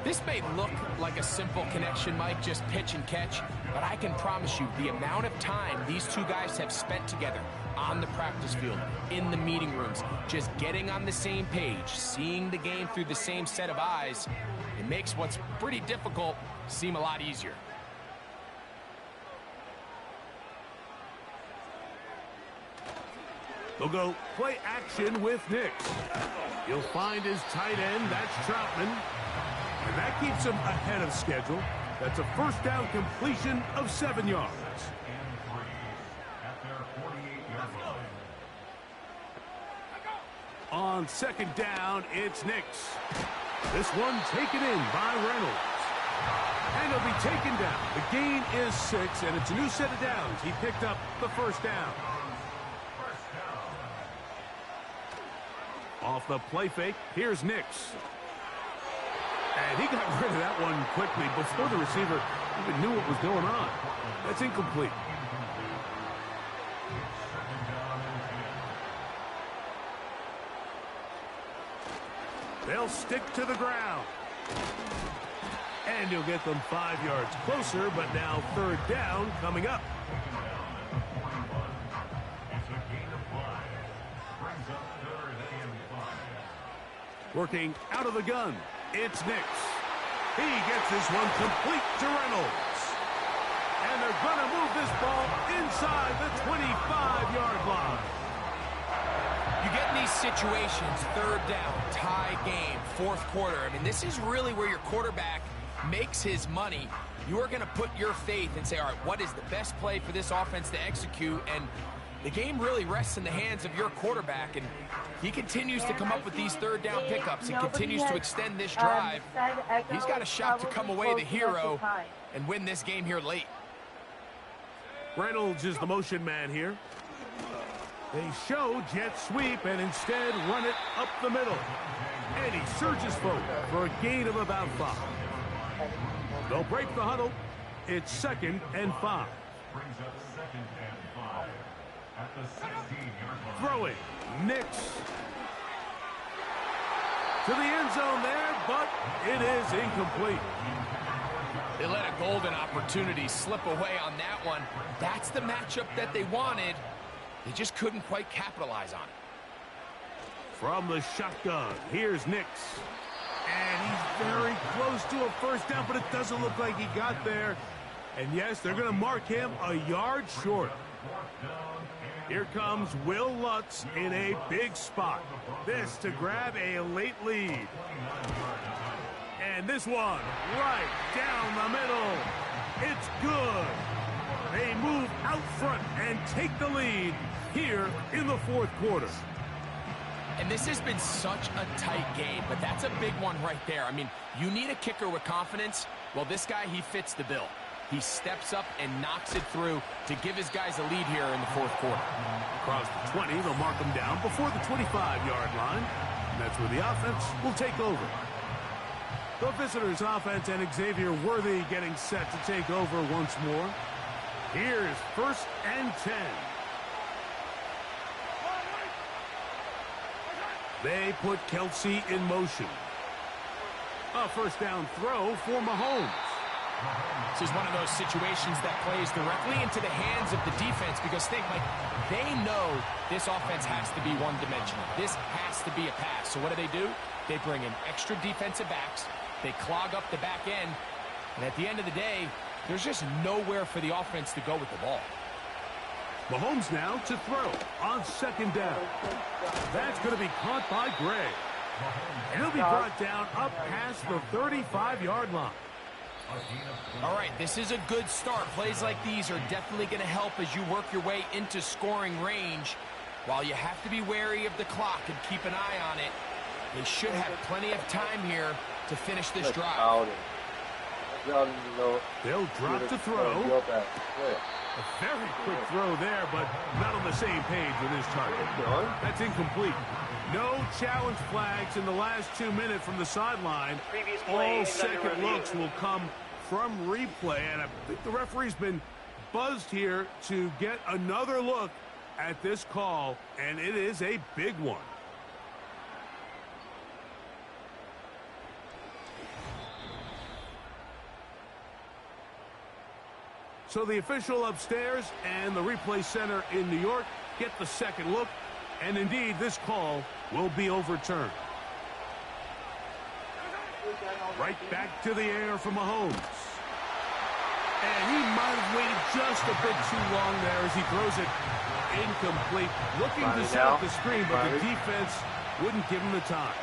This may look like a simple connection, Mike, just pitch and catch, but I can promise you the amount of time these two guys have spent together on the practice field, in the meeting rooms, just getting on the same page, seeing the game through the same set of eyes, it makes what's pretty difficult seem a lot easier. They'll go play action with Nix. He'll find his tight end, that's Troutman. And that keeps him ahead of schedule. That's a 1st down completion of 7 yards. On second down, it's Nix. This one taken in by Reynolds. And he'll be taken down. The gain is 6, and it's a new set of downs. He picked up the first down. Off the play fake, here's Nix. And he got rid of that one quickly before the receiver even knew what was going on. That's incomplete. They'll stick to the ground. And you'll get them 5 yards closer, but now third down coming up. Working out of the gun, it's Nix. He gets this one complete to Reynolds. And they're going to move this ball inside the 25-yard line. You get in these situations, third down, tie game, fourth quarter. I mean, this is really where your quarterback makes his money. You are going to put your faith and say, all right, what is the best play for this offense to execute? And the game really rests in the hands of your quarterback, and he continues to come up with these third down pickups and continues to extend this drive. He's got a shot to come away the hero and win this game here late. Reynolds is the motion man here. They show jet sweep and instead run it up the middle. And he surges forward for a gain of about 5. They'll break the huddle. It's 2nd and 5. Brings up 2nd and 5 at the 16-yard line. Throwing, Nix. To the end zone there, but it is incomplete. They let a golden opportunity slip away on that one. That's the matchup that they wanted. They just couldn't quite capitalize on it. From the shotgun, here's Nix. And he's very close to a first down, but it doesn't look like he got there. And yes, they're going to mark him a yard short. Here comes Will Lutz in a big spot. This to grab a late lead. And this one right down the middle. It's good. They move out front and take the lead here in the fourth quarter. And this has been such a tight game, but that's a big one right there. I mean, you need a kicker with confidence. Well, this guy, he fits the bill. He steps up and knocks it through to give his guys a lead here in the fourth quarter. Across the 20, they'll mark him down before the 25-yard line. And that's where the offense will take over. The visitors' offense and Xavier Worthy getting set to take over once more. Here's 1st and 10. They put Kelsey in motion. A first down throw for Mahomes. This is one of those situations that plays directly into the hands of the defense because they know this offense has to be one-dimensional. This has to be a pass. So what do? They bring in extra defensive backs. They clog up the back end. And at the end of the day, there's just nowhere for the offense to go with the ball. Mahomes now to throw on 2nd down. That's going to be caught by Gray. And he'll be brought down up past the 35-yard line. All right, this is a good start. Plays like these are definitely going to help as you work your way into scoring range. While you have to be wary of the clock and keep an eye on it, they should have plenty of time here to finish this drive. They'll drop to throw. A very quick throw there, but not on the same page with his target. That's incomplete. No challenge flags in the last 2 minutes from the sideline. All second looks will come from replay, and I think the referee's been buzzed here to get another look at this call, and it is a big one. So the official upstairs and the replay center in New York get the second look, and indeed this call will be overturned. Right back to the air for Mahomes. And he might have waited just a bit too long there as he throws it incomplete. Looking to set up the screen, but the defense wouldn't give him the time.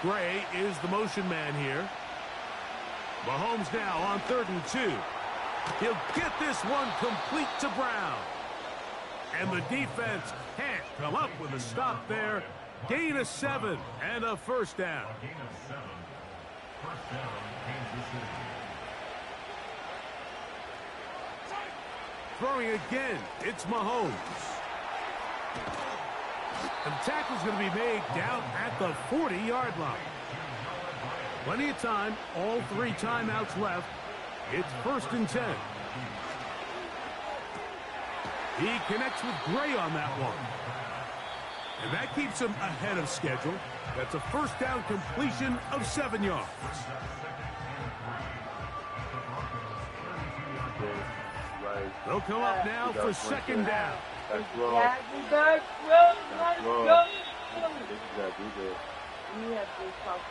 Gray is the motion man here. Mahomes now on 3rd and 2. He'll get this one complete to Brown. And the defense can't come up with a stop there. Gain of 7 and a first down. A gain of 7. First down, Kansas City. Throwing again, it's Mahomes. And the tackle's going to be made down at the 40-yard line. Plenty of time, all 3 timeouts left. It's 1st and 10. He connects with Gray on that one. And that keeps him ahead of schedule. That's a first down completion of 7 yards. They'll come up now for 2nd down. That's wrong.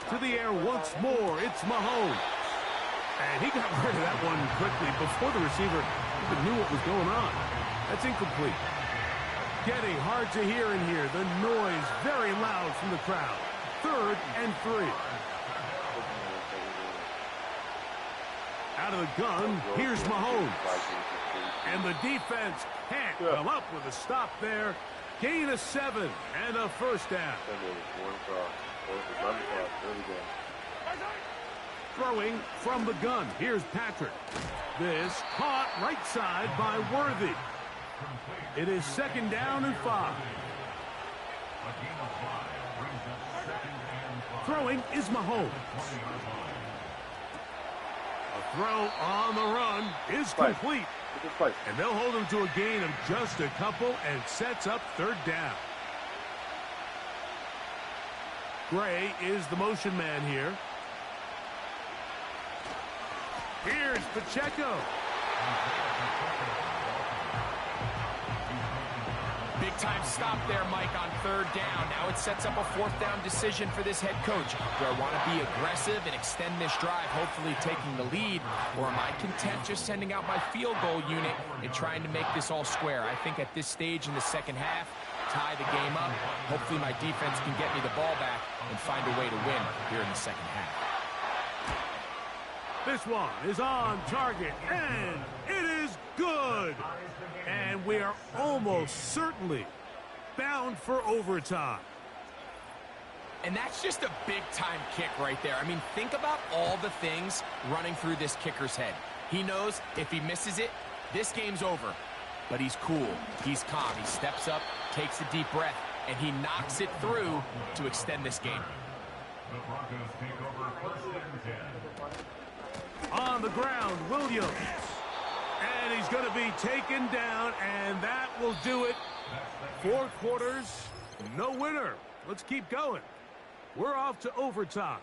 To the air once more, it's Mahomes. And he got rid of that one quickly before the receiver even knew what was going on. That's incomplete. Getting hard to hear in here. The noise very loud from the crowd. 3rd and 3. Out of the gun, here's Mahomes. And the defense can't come up with a stop there. Gain of 7 and a first down. Throwing from the gun. Here's Patrick. This caught right side by Worthy. It is 2nd down and 5. Throwing is Mahomes. A throw on the run is complete. And they'll hold him to a gain of just a couple and sets up 3rd down. Gray is the motion man here. Here's Pacheco. Big time stop there, Mike, on 3rd down. Now it sets up a 4th down decision for this head coach. Do I want to be aggressive and extend this drive, hopefully taking the lead? Or am I content just sending out my field goal unit and trying to make this all square? I think at this stage in the 2nd half, tie the game up. Hopefully my defense can get me the ball back and find a way to win here in the 2nd half. This one is on target, and it is good. And we are almost certainly bound for overtime. And that's just a big-time kick right there. I mean, think about all the things running through this kicker's head. He knows if he misses it, this game's over. But he's cool. He's calm. He steps up, takes a deep breath, and he knocks it through to extend this game. The Broncos take over 1st and 10. On the ground, Williams. And he's going to be taken down, and that will do it. 4 quarters, no winner. Let's keep going. We're off to overtime.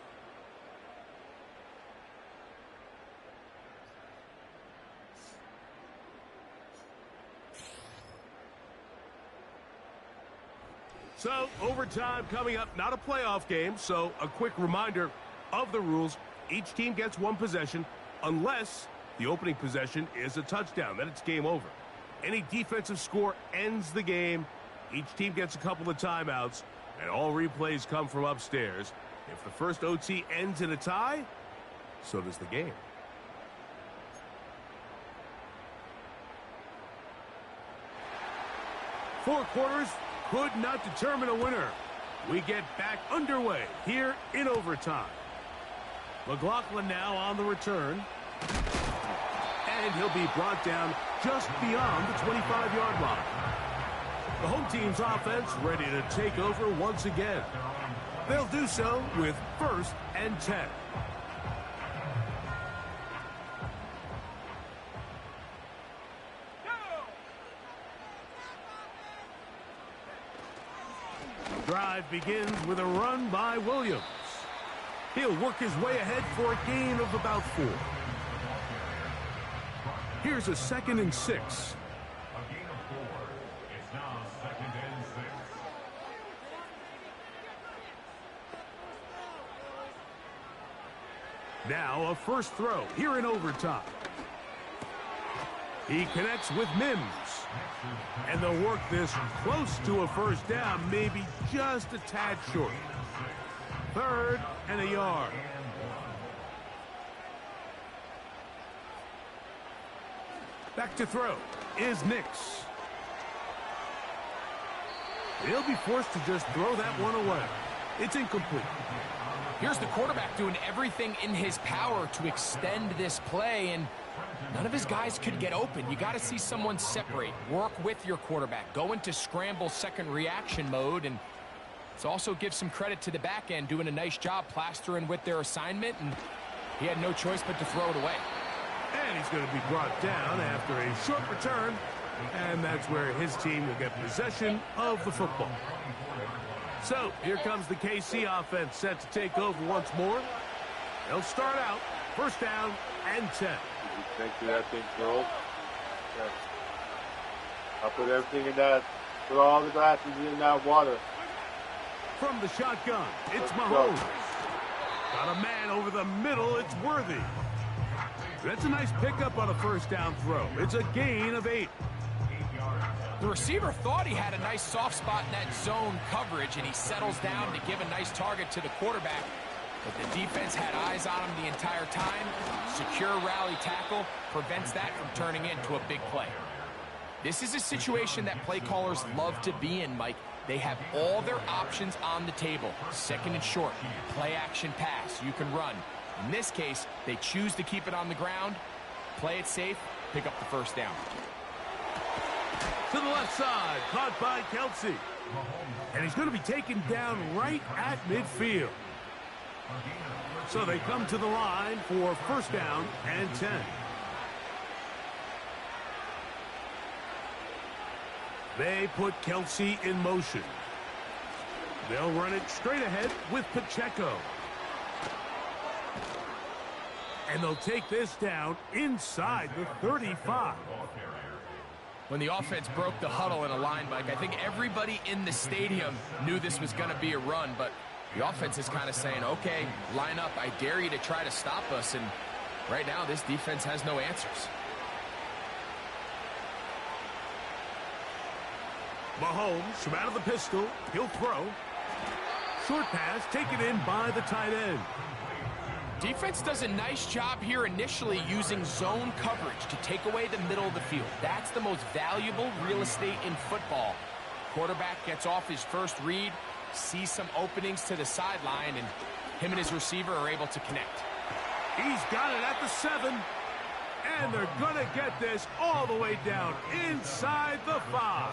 So, overtime coming up. Not a playoff game, so a quick reminder of the rules. Each team gets 1 possession unless the opening possession is a touchdown. Then it's game over. Any defensive score ends the game. Each team gets a couple of timeouts, and all replays come from upstairs. If the first OT ends in a tie, so does the game. Four quarters could not determine a winner. We get back underway here in overtime. McLaughlin now on the return. And he'll be brought down just beyond the 25-yard line. The home team's offense ready to take over once again. They'll do so with 1st and 10. Drive begins with a run by Williams. He'll work his way ahead for a gain of about 4. Here's a 2nd and 6. A gain of 4. It's now 2nd and 6. Now a first throw here in overtime. He connects with Mims. And they'll work this close to a first down, maybe just a tad short. 3rd and a yard. Back to throw is Nix. He'll be forced to just throw that one away. It's incomplete. Here's the quarterback doing everything in his power to extend this play, and none of his guys could get open. You got to see someone separate, work with your quarterback, go into scramble second reaction mode, and let's also give some credit to the back end doing a nice job plastering with their assignment, and he had no choice but to throw it away. And he's going to be brought down after a short return, and that's where his team will get possession of the football. So here comes the KC offense set to take over once more. They'll start out first down and 10. Think through that thing, girl. Yeah. I'll put everything in that. Put all the glasses in that water. From the shotgun, it's Mahomes. Got a man over the middle. It's Worthy. That's a nice pickup on a first down throw. It's a gain of 8. The receiver thought he had a nice soft spot in that zone coverage, and he settles down to give a nice target to the quarterback. But the defense had eyes on him the entire time. Secure rally tackle prevents that from turning into a big play. This is a situation that play callers love to be in, Mike. They have all their options on the table. Second and short, play action pass, you can run. In this case, they choose to keep it on the ground, play it safe, pick up the first down. To the left side, caught by Kelsey. And he's going to be taken down right at midfield. So they come to the line for first down and 10. They put Kelsey in motion. They'll run it straight ahead with Pacheco. And they'll take this down inside the 35. When the offense broke the huddle in a line, Mike, I think everybody in the stadium knew this was going to be a run, but the offense is kind of saying, okay, line up, I dare you to try to stop us, and right now this defense has no answers. Mahomes from out of the pistol, he'll throw. Short pass taken in by the tight end. Defense does a nice job here initially using zone coverage to take away the middle of the field. That's the most valuable real estate in football. Quarterback gets off his first read, sees some openings to the sideline, and him and his receiver are able to connect. He's got it at the 7, and they're going to get this all the way down inside the 5.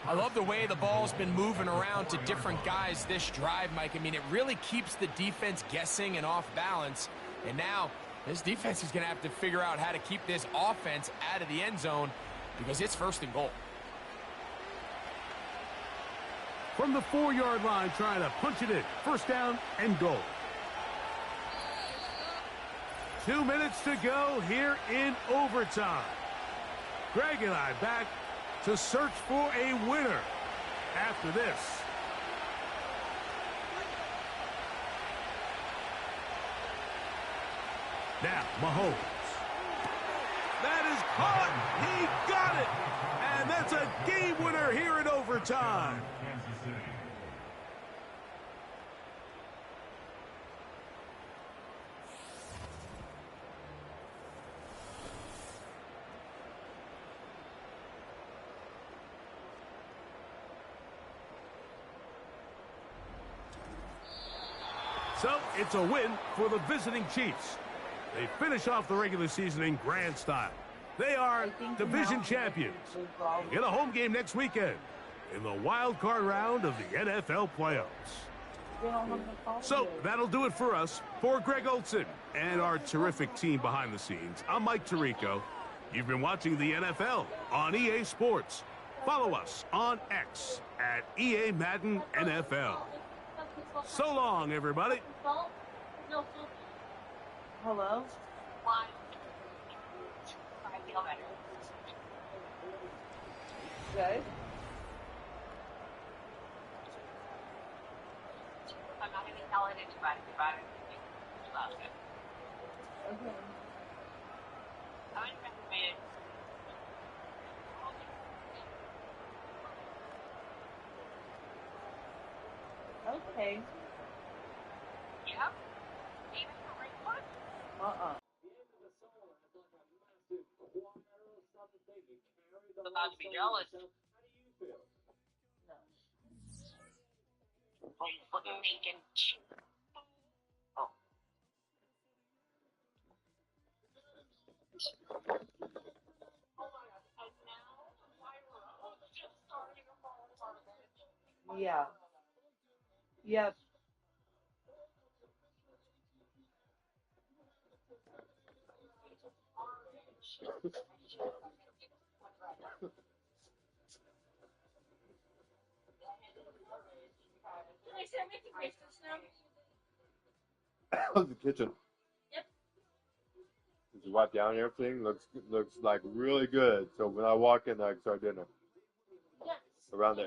I love the way the ball's been moving around to different guys this drive, Mike. I mean, it really keeps the defense guessing and off balance. And now, this defense is going to have to figure out how to keep this offense out of the end zone because it's first and goal. From the 4-yard line, trying to punch it in. First down and goal. 2 minutes to go here in overtime. Greg and I back to search for a winner after this. Now, Mahomes. That is caught. He got it. And that's a game winner here in overtime. So, it's a win for the visiting Chiefs. They finish off the regular season in grand style. They are division champions. They get a home game next weekend in the wild card round of the NFL playoffs. So, that'll do it for us. For Greg Olson and our terrific team behind the scenes, I'm Mike Tirico. You've been watching the NFL on EA Sports. Follow us on X at EA Madden NFL. So long, everybody. Hello? I feel better. Good. I'm not going to tell it anybody about it. You love it. Okay. I'm recommend. Okay. Yep. Even for Rick. Uh-uh. about to be jealous. Like making. Oh. Yeah. Yep. How's the kitchen? Yep. Did you wipe down everything? Looks like really good. So when I walk in, I can start dinner. Yes. Around the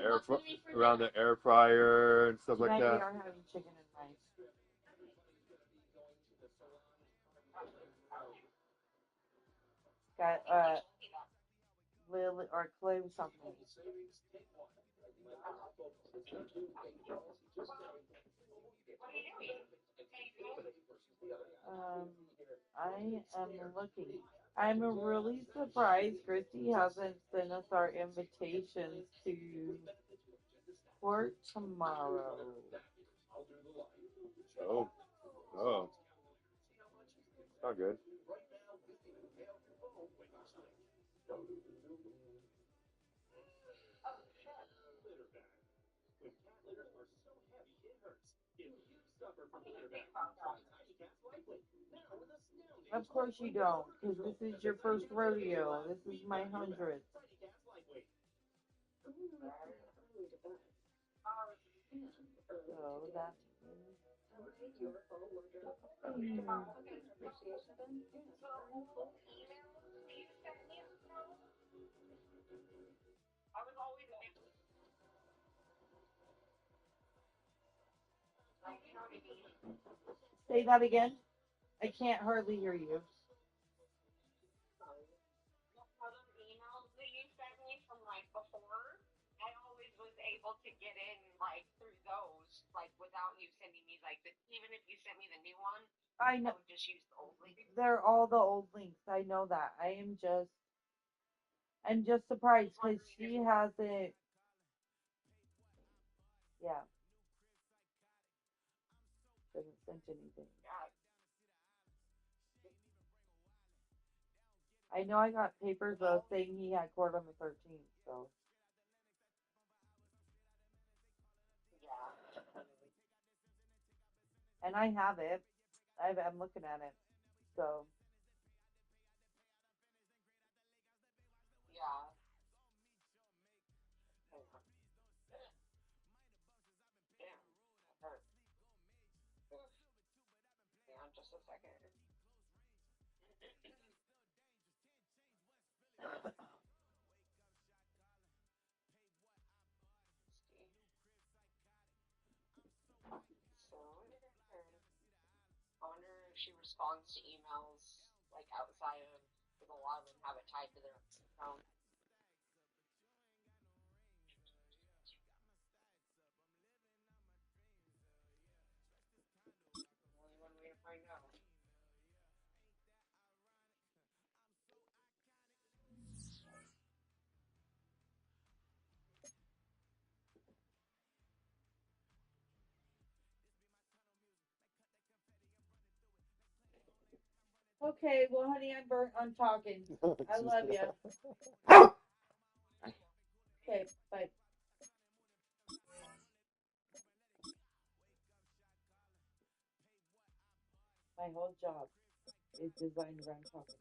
air fryer and stuff like Tonight that. we are having chicken and rice. Got Lily or Clay was something. I am looking. I'm really surprised Christy hasn't sent us our invitations to court tomorrow. Oh. Not good. Of course you don't, because this is your first rodeo. This is my 100th. So that's Say that again. I can't hardly hear you. Emails that you sent me from like before, I always was able to get in like through those, like without you sending me like even if you sent me the new one, I know. I would just use the old link. They're all the old links. I know that. I'm just surprised because she hasn't. Yeah. Hasn't sent anything. I know I got papers though saying he had court on the 13th, so. Yeah. And I have it. I'm looking at it. So. Yeah. Damn. Hurt. Yeah, just a second. I wonder if she responds to emails like outside of, because a lot of them have it tied to their phone. Only one way to find out. Okay, well, honey, I'm talking. I love you. Okay, bye. My whole job is designed around talking.